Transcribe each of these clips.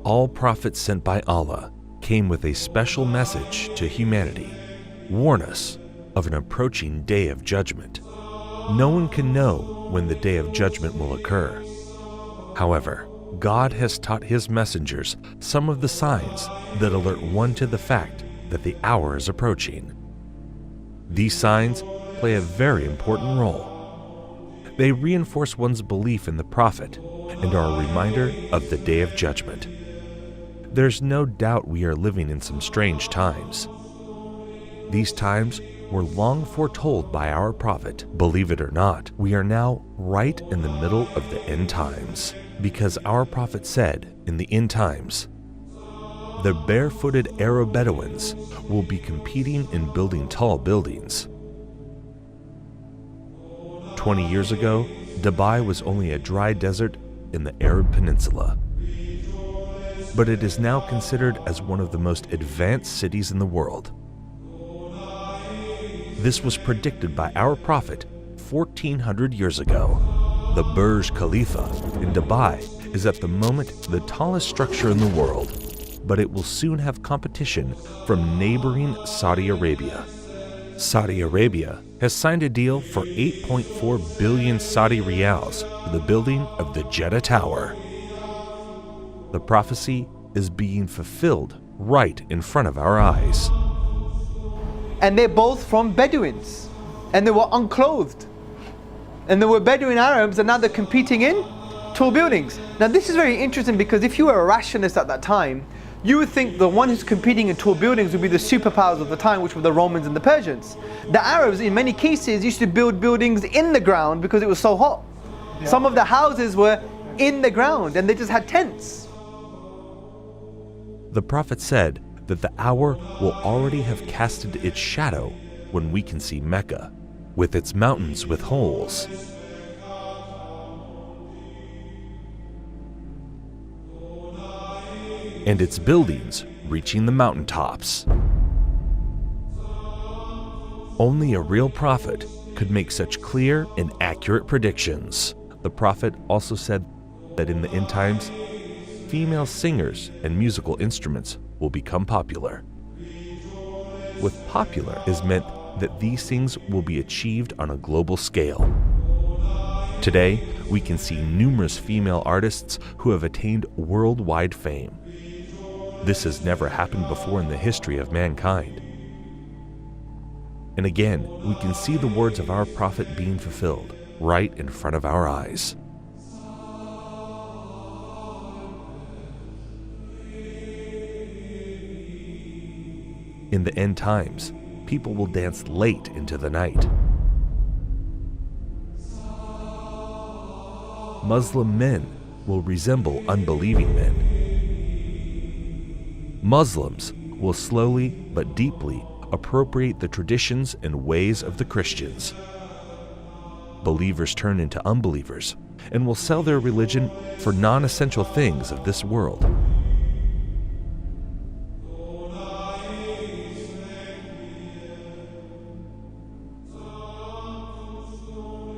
All prophets sent by Allah came with a special message to humanity. Warn us of an approaching day of judgment. No one can know when the day of judgment will occur. However, God has taught His messengers some of the signs that alert one to the fact that the hour is approaching. These signs play a very important role. They reinforce one's belief in the Prophet and are a reminder of the day of judgment. There's no doubt we are living in some strange times. These times were long foretold by our Prophet. Believe it or not, we are now right in the middle of the end times, because our Prophet said in the end times, the barefooted Arab Bedouins will be competing in building tall buildings. 20 years ago, Dubai was only a dry desert in the Arab Peninsula. But it is now considered as one of the most advanced cities in the world. This was predicted by our Prophet 1400 years ago. The Burj Khalifa in Dubai is at the moment the tallest structure in the world, but it will soon have competition from neighboring Saudi Arabia. Saudi Arabia has signed a deal for 8.4 billion Saudi riyals for the building of the Jeddah Tower. The prophecy is being fulfilled right in front of our eyes. And they're both from Bedouins, and they were unclothed. And there were Bedouin Arabs, and now they're competing in tall buildings. Now this is very interesting, because if you were a rationalist at that time, you would think the one who's competing in tall buildings would be the superpowers of the time, which were the Romans and the Persians. The Arabs, in many cases, used to build buildings in the ground because it was so hot. Yeah. Some of the houses were in the ground, and they just had tents. The Prophet said that the hour will already have casted its shadow when we can see Mecca, with its mountains with holes. And its buildings reaching the mountaintops. Only a real prophet could make such clear and accurate predictions. The Prophet also said that in the end times, female singers and musical instruments will become popular. With popular is meant that these things will be achieved on a global scale. Today, we can see numerous female artists who have attained worldwide fame. This has never happened before in the history of mankind. And again, we can see the words of our Prophet being fulfilled right in front of our eyes. In the end times, people will dance late into the night. Muslim men will resemble unbelieving men. Muslims will slowly but deeply appropriate the traditions and ways of the Christians. Believers turn into unbelievers and will sell their religion for non-essential things of this world.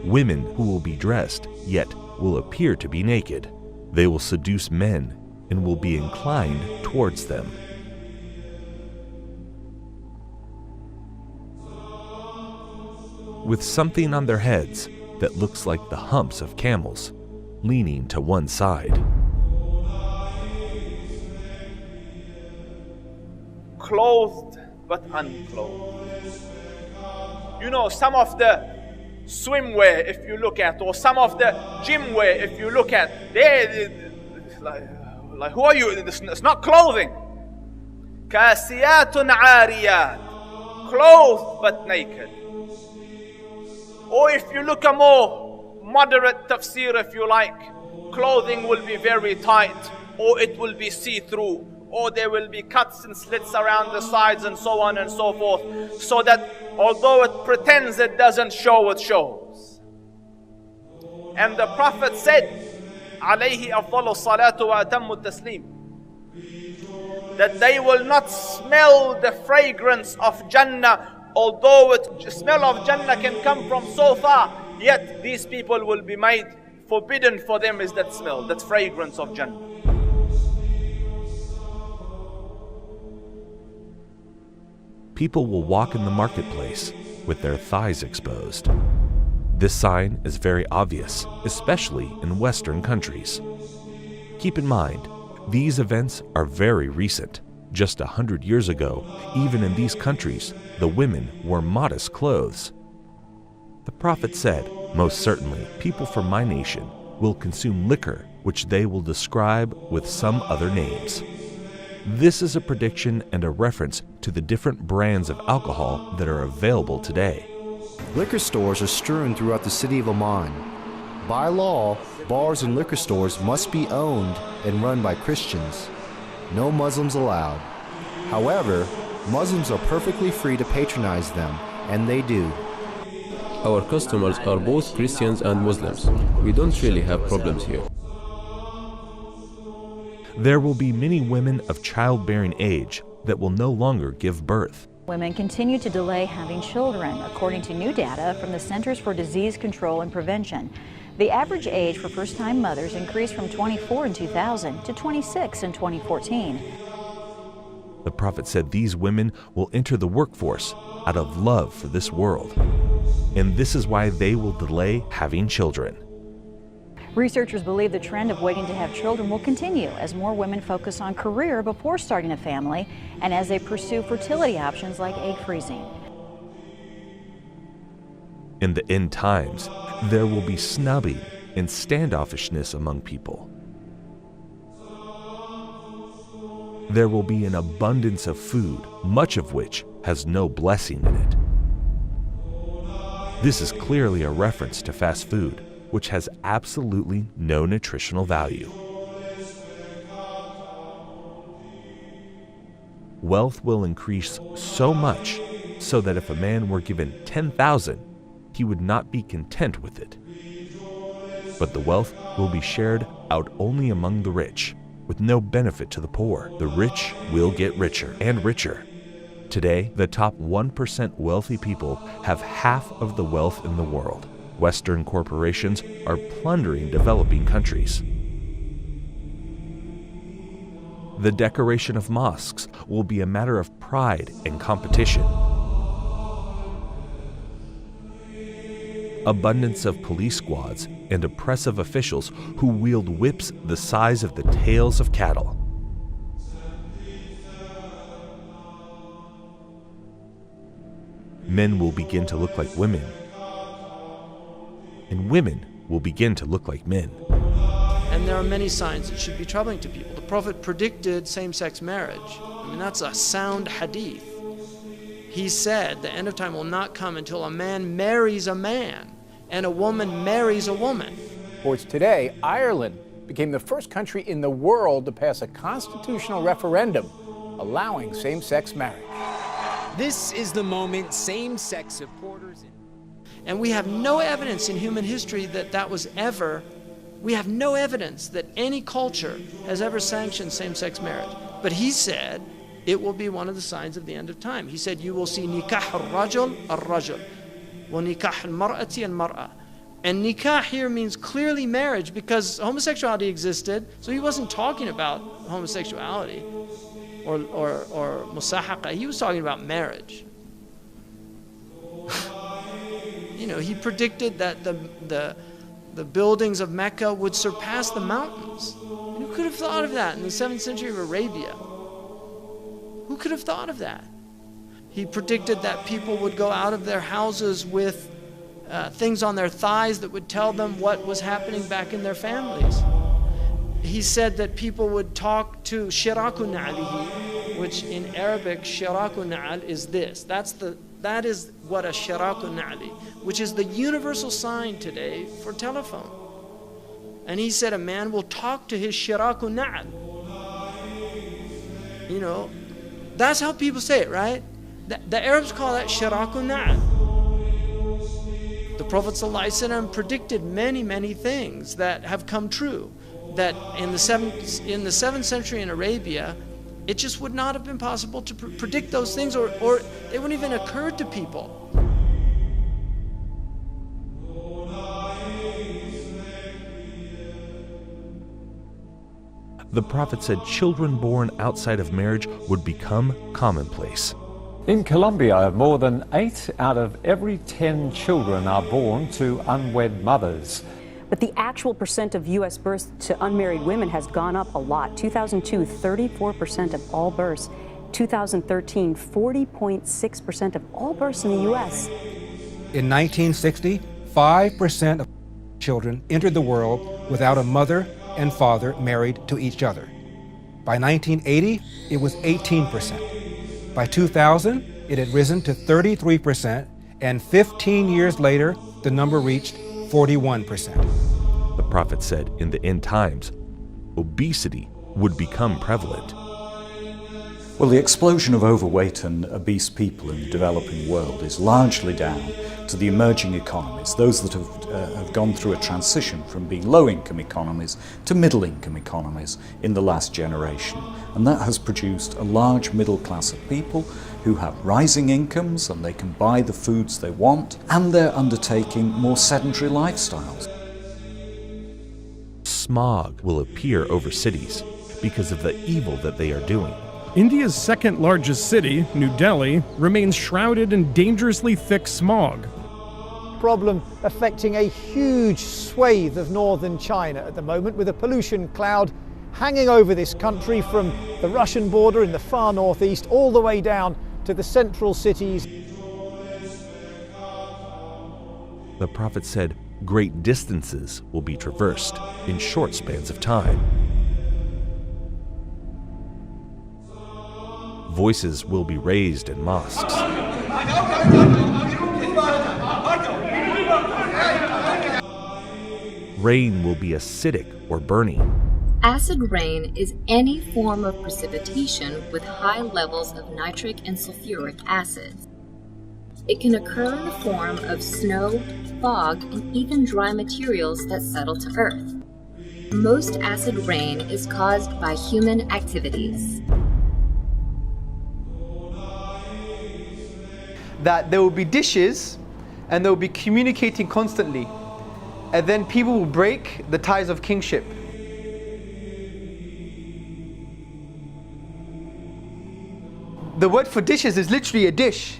Women who will be dressed, yet will appear to be naked. They will seduce men and will be inclined towards them. With something on their heads that looks like the humps of camels, leaning to one side. Clothed but unclothed. You know, some of the swimwear, if you look at, or some of the gym wear, if you look at, they like who are you? It's not clothing. Kasiyatun ariyat, clothed but naked. Or if you look a more moderate tafsir, if you like, clothing will be very tight, or it will be see-through, or there will be cuts and slits around the sides and so on and so forth, so that although it pretends it doesn't show, it shows. And the Prophet said, alayhi afdalu salatu wa atammu taslim, that they will not smell the fragrance of Jannah, although the smell of Jannah can come from so far, yet these people will be made forbidden for them is that smell, that fragrance of Jannah. people will walk in the marketplace with their thighs exposed. This sign is very obvious, especially in Western countries. Keep in mind, these events are very recent. Just 100 years ago, even in these countries, the women wore modest clothes. The Prophet said, "Most certainly, people from my nation will consume liquor which they will describe with some other names." This is a prediction and a reference to the different brands of alcohol that are available today. Liquor stores are strewn throughout the city of Amman. By law, bars and liquor stores must be owned and run by Christians. No Muslims allowed. However, Muslims are perfectly free to patronize them, and they do. Our customers are both Christians and Muslims. We don't really have problems here. There will be many women of childbearing age that will no longer give birth. Women continue to delay having children, according to new data from the Centers for Disease Control and Prevention. The average age for first-time mothers increased from 24 in 2000 to 26 in 2014. The Prophet said these women will enter the workforce out of love for this world, and this is why they will delay having children. Researchers believe the trend of waiting to have children will continue as more women focus on career before starting a family and as they pursue fertility options like egg freezing. In the end times, there will be snubbing and standoffishness among people. There will be an abundance of food, much of which has no blessing in it. This is clearly a reference to fast food, which has absolutely no nutritional value. Wealth will increase so much so that if a man were given 10,000, he would not be content with it. But the wealth will be shared out only among the rich, with no benefit to the poor. The rich will get richer and richer. Today, the top 1% wealthy people have half of the wealth in the world. Western corporations are plundering developing countries. The decoration of mosques will be a matter of pride and competition. Abundance of police squads and oppressive officials who wield whips the size of the tails of cattle. Men will begin to look like women, and women will begin to look like men. And there are many signs that should be troubling to people. The Prophet predicted same-sex marriage. I mean, that's a sound hadith. He said the end of time will not come until a man marries a man and a woman marries a woman. Sports today, Ireland became the first country in the world to pass a constitutional referendum allowing same-sex marriage. This is the moment same-sex supporters... And we have no evidence in human history that that was ever, we have no evidence that any culture has ever sanctioned same-sex marriage. But he said it will be one of the signs of the end of time. He said you will see nikah al-rajul al-rajul, wa nikah al-mar'ati al-mar'a. And nikah here means clearly marriage because homosexuality existed, so he wasn't talking about homosexuality or musahaqa. He was talking about marriage. You know, he predicted that the buildings of Mecca would surpass the mountains. And who could have thought of that in the 7th century of Arabia? Who could have thought of that? He predicted that people would go out of their houses with things on their thighs that would tell them what was happening back in their families. He said that people would talk to shiraku na'alihi, which in Arabic, shiraku na'al is this. That is what a shiraku na'ali, which is the universal sign today for telephone. And he said a man will talk to his shiraku na'al. You know, that's how people say it, right? The Arabs call that shiraku na'al. The Prophet ﷺ predicted many, many things that have come true. That in the 7th century in Arabia, it just would not have been possible to predict those things, or they wouldn't even occur to people. The Prophet said children born outside of marriage would become commonplace. In Colombia, more than 8 out of every 10 children are born to unwed mothers. But the actual percent of U.S. births to unmarried women has gone up a lot. 2002, 34% of all births. 2013, 40.6% of all births in the U.S. In 1960, 5% of children entered the world without a mother and father married to each other. By 1980, it was 18%. By 2000, it had risen to 33%, and 15 years later, the number reached 41%. The prophet said in the end times, obesity would become prevalent. Well, the explosion of overweight and obese people in the developing world is largely down to the emerging economies, those that have gone through a transition from being low-income economies to middle-income economies in the last generation. And that has produced a large middle class of people who have rising incomes and they can buy the foods they want, and they're undertaking more sedentary lifestyles. Smog will appear over cities because of the evil that they are doing. India's second largest city, New Delhi, remains shrouded in dangerously thick smog. Problem affecting a huge swathe of northern China at the moment, with a pollution cloud hanging over this country from the Russian border in the far northeast all the way down to the central cities. The prophet said great distances will be traversed in short spans of time. Voices will be raised in mosques. Rain will be acidic or burning. Acid rain is any form of precipitation with high levels of nitric and sulfuric acids. It can occur in the form of snow, fog, and even dry materials that settle to earth. Most acid rain is caused by human activities. That there will be dishes and they will be communicating constantly, and then people will break the ties of kingship. The word for dishes is literally a dish,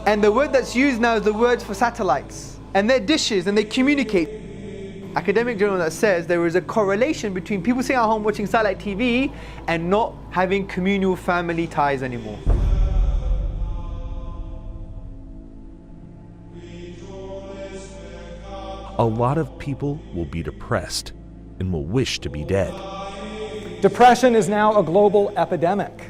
and the word that's used now is the word for satellites, and they're dishes and they communicate. Academic journal that says there is a correlation between people sitting at home watching satellite TV and not having communal family ties anymore. A lot of people will be depressed and will wish to be dead. Depression is now a global epidemic.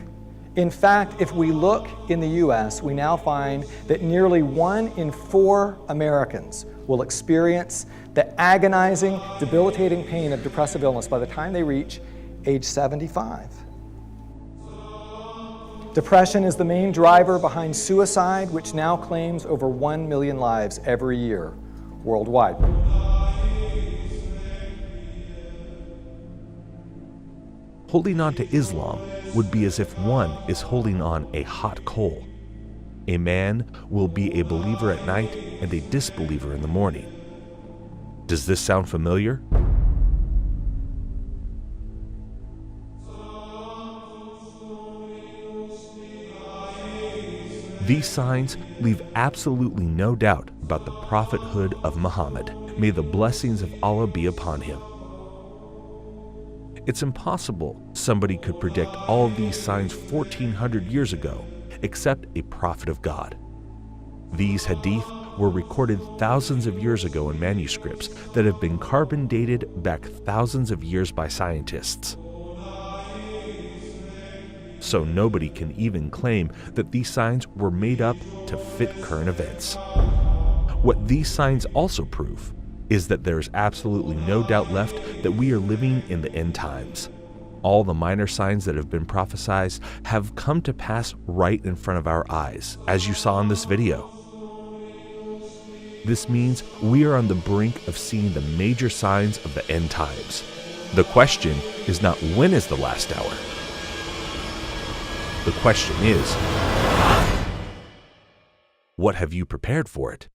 In fact, if we look in the US, we now find that nearly 1 in 4 Americans will experience the agonizing, debilitating pain of depressive illness by the time they reach age 75. Depression is the main driver behind suicide, which now claims over 1 million lives every year worldwide. Holding on to Islam would be as if one is holding on a hot coal. A man will be a believer at night and a disbeliever in the morning. Does this sound familiar? These signs leave absolutely no doubt about the prophethood of Muhammad. May the blessings of Allah be upon him. It's impossible somebody could predict all of these signs 1400 years ago, except a prophet of God. These hadith were recorded thousands of years ago in manuscripts that have been carbon dated back thousands of years by scientists. So nobody can even claim that these signs were made up to fit current events. What these signs also prove is that there is absolutely no doubt left that we are living in the end times. All the minor signs that have been prophesied have come to pass right in front of our eyes, as you saw in this video. This means we are on the brink of seeing the major signs of the end times. The question is not when is the last hour. The question is, what have you prepared for it?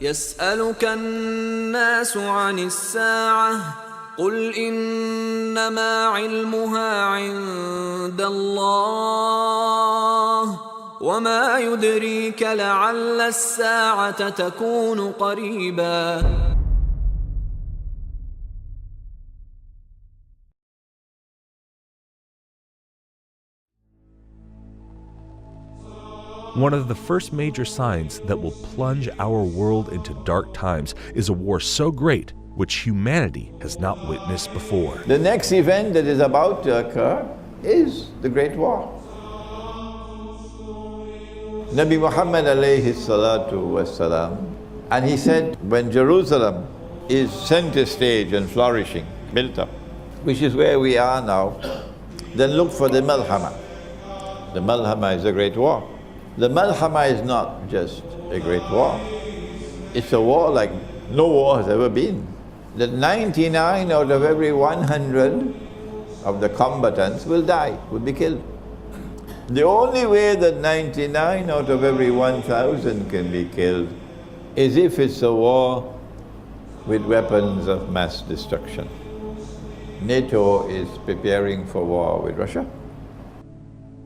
يسألك الناس عن الساعة قل إنما علمها عند الله وما يدريك لعل الساعة تكون قريبا. One of the first major signs that will plunge our world into dark times is a war so great which humanity has not witnessed before. The next event that is about to occur is the Great War. Nabi Muhammad alayhi salatu wasalam, and he said, when Jerusalem is center stage and flourishing, built up, which is where we are now, then look for the Malhama. The Malhama is a great war. The Malhama is not just a great war. It's a war like no war has ever been. That 99 out of every 100 of the combatants will die, will be killed. The only way that 99 out of every 1,000 can be killed is if it's a war with weapons of mass destruction. NATO is preparing for war with Russia.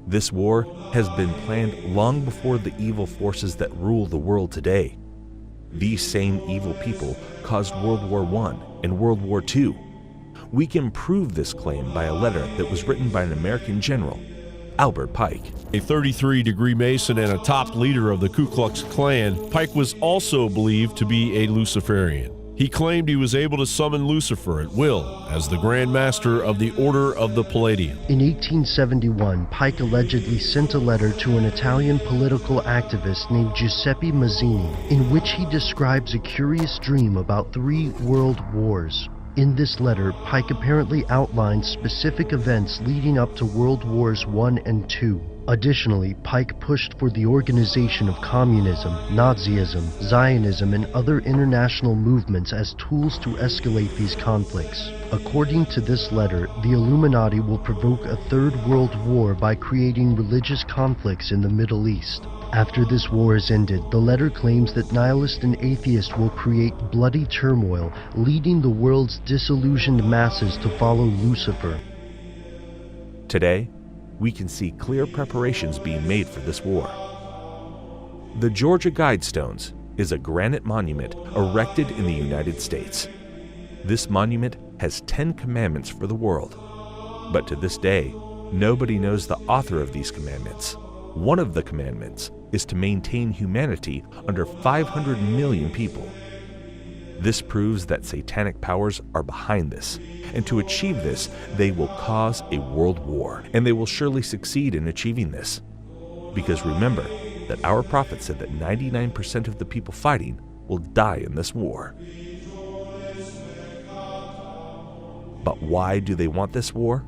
This war has been planned long before the evil forces that rule the world today. These same evil people caused World War I and World War II. We can prove this claim by a letter that was written by an American general, Albert Pike. A 33-degree Mason and a top leader of the Ku Klux Klan, Pike was also believed to be a Luciferian. He claimed he was able to summon Lucifer at will as the Grand Master of the Order of the Palladium. In 1871, Pike allegedly sent a letter to an Italian political activist named Giuseppe Mazzini, in which he describes a curious dream about 3 world wars. In this letter, Pike apparently outlines specific events leading up to World Wars I and II. Additionally, Pike pushed for the organization of communism, Nazism, Zionism, and other international movements as tools to escalate these conflicts. According to this letter, the Illuminati will provoke a 3rd World War by creating religious conflicts in the Middle East. After this war is ended, the letter claims that nihilists and atheists will create bloody turmoil, leading the world's disillusioned masses to follow Lucifer. Today, we can see clear preparations being made for this war. The Georgia Guidestones is a granite monument erected in the United States. This monument has 10 commandments for the world, but to this day, nobody knows the author of these commandments. One of the commandments is to maintain humanity under 500 million people. This proves that satanic powers are behind this, and to achieve this, they will cause a world war, and they will surely succeed in achieving this. Because remember that our prophet said that 99% of the people fighting will die in this war. But why do they want this war?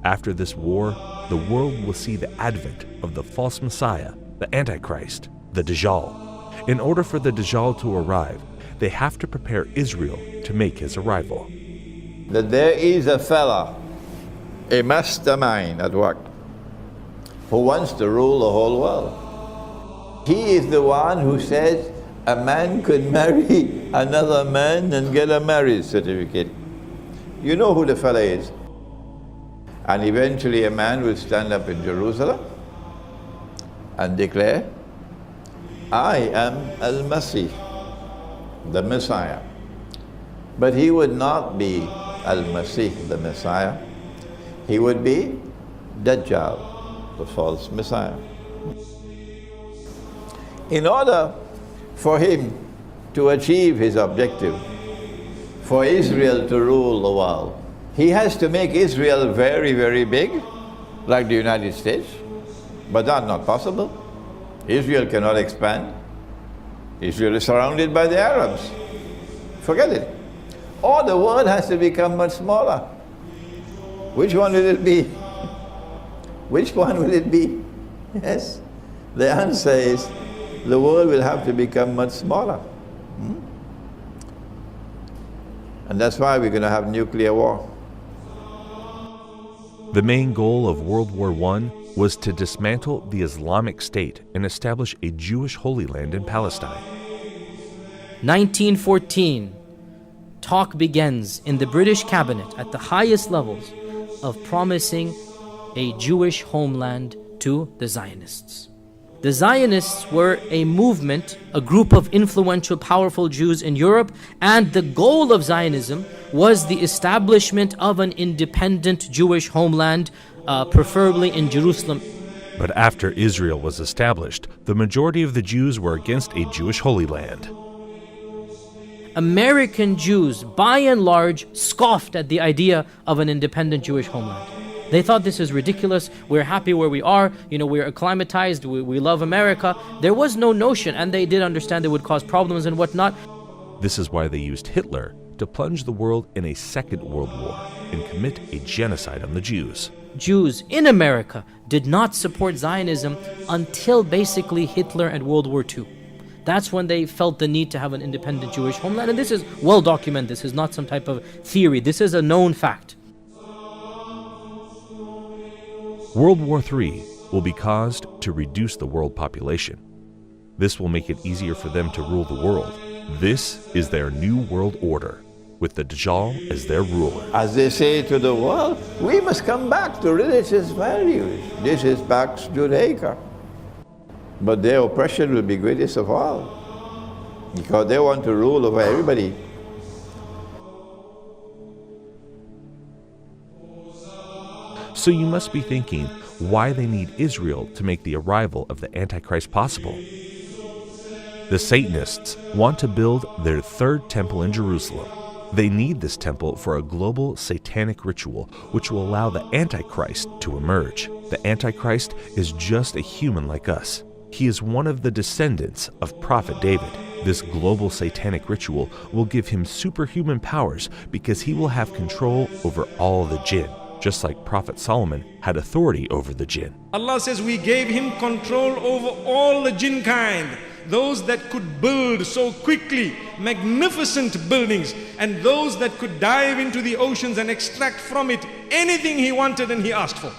After this war, the world will see the advent of the false Messiah, the Antichrist, the Dajjal. In order for the Dajjal to arrive, they have to prepare Israel to make his arrival. That there is a fella, a mastermind at work, who wants to rule the whole world. He is the one who says a man could marry another man and get a marriage certificate. You know who the fella is. And eventually a man will stand up in Jerusalem and declare, I am Al-Masih, the Messiah. But he would not be Al-Masih, the Messiah. He would be Dajjal, the false Messiah. In order for him to achieve his objective, for Israel to rule the world, he has to make Israel very, very big, like the United States. But that's not possible. Israel cannot expand. Israel is surrounded by the Arabs. Forget it. Or the world has to become much smaller. Which one will it be? Which one will it be? Yes. The answer is the world will have to become much smaller. And that's why we're going to have nuclear war. The main goal of World War I was to dismantle the Islamic State and establish a Jewish Holy Land in Palestine. 1914. talk begins in the British cabinet at the highest levels of promising a Jewish homeland to the Zionists. The Zionists were a movement, a group of influential, powerful Jews in Europe, and the goal of Zionism was the establishment of an independent Jewish homeland, preferably in Jerusalem. But after Israel was established, the majority of the Jews were against a Jewish Holy Land. American Jews, by and large, scoffed at the idea of an independent Jewish homeland. They thought this is ridiculous, we're happy where we are, we're acclimatized, we love America. There was no notion, and they did understand it would cause problems and whatnot. This is why they used Hitler to plunge the world in a second world war and commit a genocide on the Jews. Jews in America did not support Zionism until basically Hitler and World War II. That's when they felt the need to have an independent Jewish homeland, and this is well documented. This is not some type of theory. This is a known fact. World War III will be caused to reduce the world population. This will make it easier for them to rule the world. This is their new world order, with the dajjal as their ruler. As they say to the world, we must come back to religious values. This is Pax Judaica. But their oppression will be greatest of all, because they want to rule over everybody. So you must be thinking why they need Israel to make the arrival of the Antichrist possible. The Satanists want to build their third temple in Jerusalem. They need this temple for a global satanic ritual which will allow the Antichrist to emerge. The Antichrist is just a human like us. He is one of the descendants of Prophet David. This global satanic ritual will give him superhuman powers because he will have control over all the jinn, just like Prophet Solomon had authority over the jinn. Allah says we gave him control over all the jinn kind, those that could build so quickly magnificent buildings, and those that could dive into the oceans and extract from it anything he wanted and he asked for.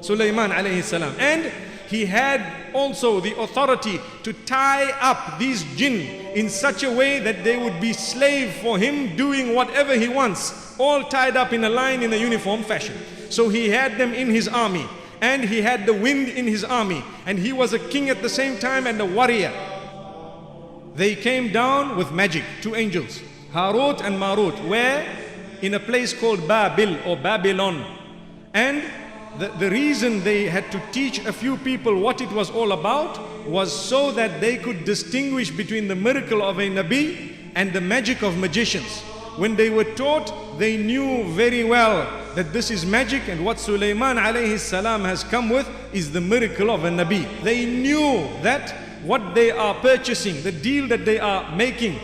Sulaiman alayhi salam. And he had also the authority to tie up these jinn in such a way that they would be slave for him, doing whatever he wants, all tied up in a line in a uniform fashion. So he had them in his army, and he had the wind in his army, and he was a king at the same time and a warrior. They came down with magic, two angels, Harut and Marut, where in a place called Babil or Babylon. And the reason they had to teach a few people what it was all about was so that they could distinguish between the miracle of a Nabi and the magic of magicians. When they were taught, they knew very well that this is magic, and what Sulaiman alayhi salam has come with is the miracle of a Nabi. They knew that what they are purchasing, the deal that they are making,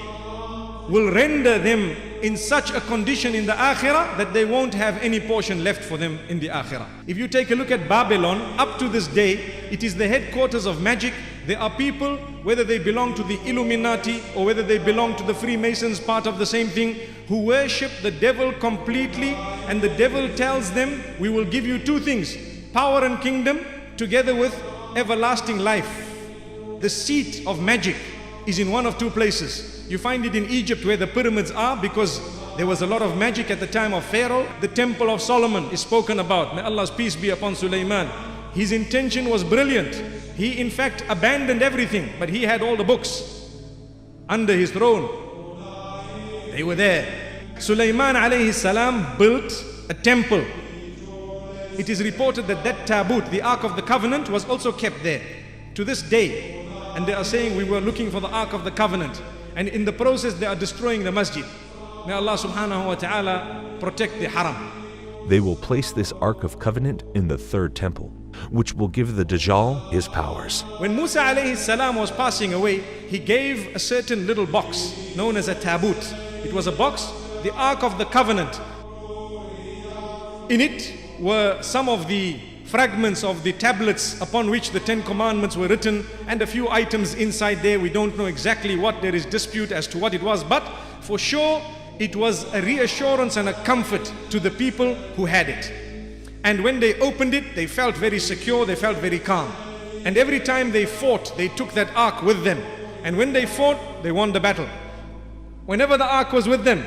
will render them in such a condition in the Akhirah that they won't have any portion left for them in the Akhirah. If you take a look at Babylon, up to this day, it is the headquarters of magic. There are people, whether they belong to the Illuminati or whether they belong to the Freemasons, part of the same thing, who worship the devil completely, and the devil tells them, we will give you two things, power and kingdom together with everlasting life. The seat of magic is in one of two places. You find it in Egypt where the pyramids are, because there was a lot of magic at the time of Pharaoh. The temple of Solomon is spoken about. May Allah's peace be upon Sulaiman. His intention was brilliant. He in fact abandoned everything, but he had all the books under his throne. They were there. Sulaiman alayhi salam built a temple. It is reported that that tabut, the Ark of the Covenant, was also kept there to this day. And they are saying we were looking for the Ark of the Covenant, and in the process they are destroying the masjid. May Allah subhanahu wa ta'ala protect the haram. They will place this Ark of Covenant in the third temple, which will give the Dajjal his powers. When Musa alayhi salam was passing away, he gave a certain little box known as a tabut. It was a box, the Ark of the Covenant. In it were some of the fragments of the tablets upon which the 10 commandments were written, and a few items inside there. We don't know exactly what, there is dispute as to what it was, but for sure it was a reassurance and a comfort to the people who had it. And when they opened it, they felt very secure, they felt very calm. And every time they fought, they took that ark with them. And when they fought, they won the battle. Whenever the ark was with them,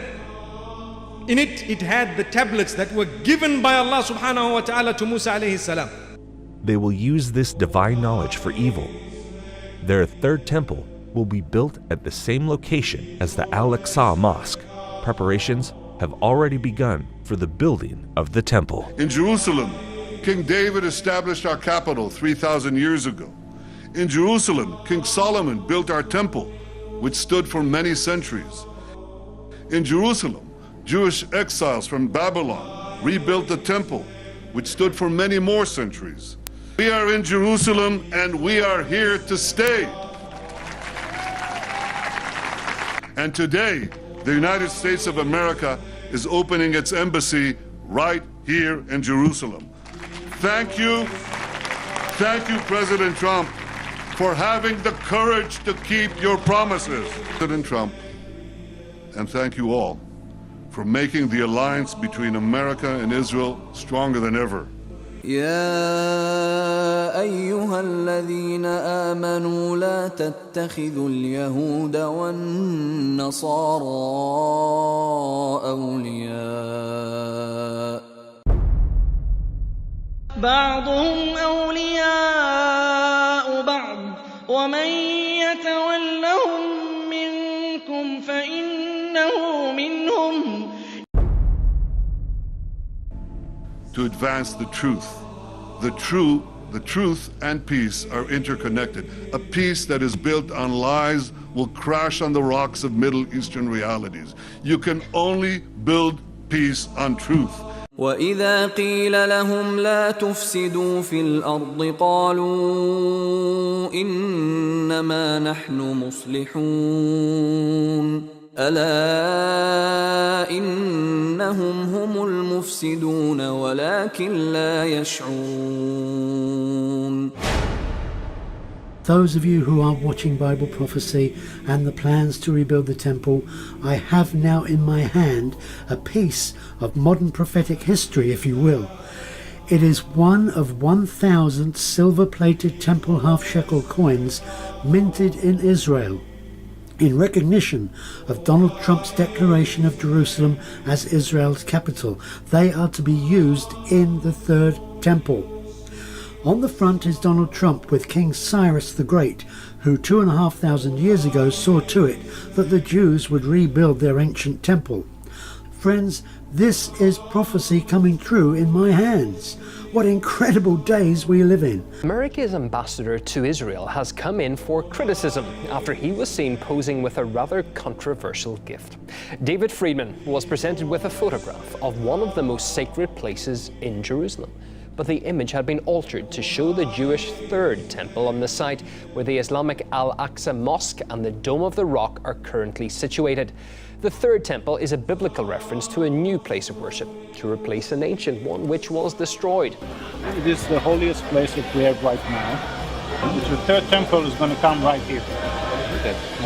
In it had the tablets that were given by Allah subhanahu wa ta'ala to Musa alayhi salam. They will use this divine knowledge for evil. Their third temple will be built at the same location as the Al-Aqsa Mosque. Preparations have already begun for the building of the temple. In Jerusalem, King David established our capital 3,000 years ago. In Jerusalem, King Solomon built our temple, which stood for many centuries. In Jerusalem, Jewish exiles from Babylon rebuilt the temple, which stood for many more centuries. We are in Jerusalem and we are here to stay. And today, the United States of America is opening its embassy right here in Jerusalem. Thank you, President Trump, for having the courage to keep your promises. President Trump, and thank you all for making the alliance between America and Israel stronger than ever. يا أيها الذين آمنوا لا تتخذوا اليهود والنصارى أولياء بعضهم أولياء بعض ومن يتولهم منكم فإنه منهم. To advance the truth. The truth and peace are interconnected. A peace that is built on lies will crash on the rocks of Middle Eastern realities. You can only build peace on truth. وإذا قيل لهم لا تفسدوا في الأرض قالوا إنما نحن مصلحون ألا إنهم هم المفسدون ولكن لا يشعرون. Those of you who are watching Bible prophecy and the plans to rebuild the temple, I have now in my hand a piece of modern prophetic history, if you will. It is one of 1,000 silver-plated temple half-shekel coins minted in Israel in recognition of Donald Trump's declaration of Jerusalem as Israel's capital. They are to be used in the third temple. On the front is Donald Trump with King Cyrus the Great, who 2,500 years ago saw to it that the Jews would rebuild their ancient temple. Friends, this is prophecy coming true in my hands. What incredible days we live in. America's ambassador to Israel has come in for criticism after he was seen posing with a rather controversial gift. David Friedman was presented with a photograph of one of the most sacred places in Jerusalem, but the image had been altered to show the Jewish third temple on the site where the Islamic Al-Aqsa Mosque and the Dome of the Rock are currently situated. The third temple is a biblical reference to a new place of worship, to replace an ancient one which was destroyed. It is the holiest place that we have right now. The third temple is going to come right here.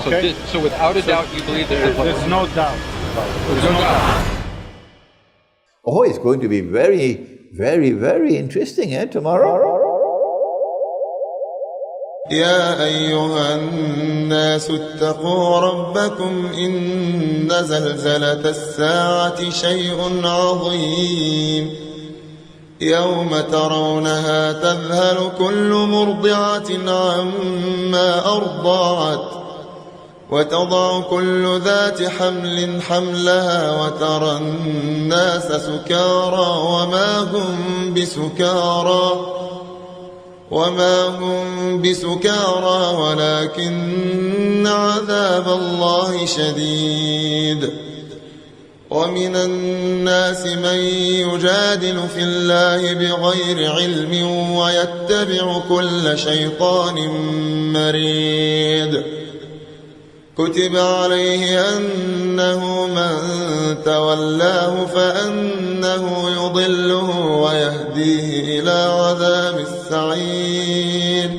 Okay. So without a doubt, you believe there's no doubt. There's no doubt. Oh, it's going to be very, very, very interesting, tomorrow. يا أيها الناس اتقوا ربكم إن زلزلة الساعة شيء عظيم يوم ترونها تذهل كل مرضعة عما أرضعت وتضع كل ذات حمل حملها وترى الناس سكارى وما هم بسكارى ولكن عذاب الله شديد ومن الناس من يجادل في الله بغير علم ويتبع كل شيطان مريد كتب عليه أنه من تولاه فأنه يضله ويهديه إلى عذاب السعير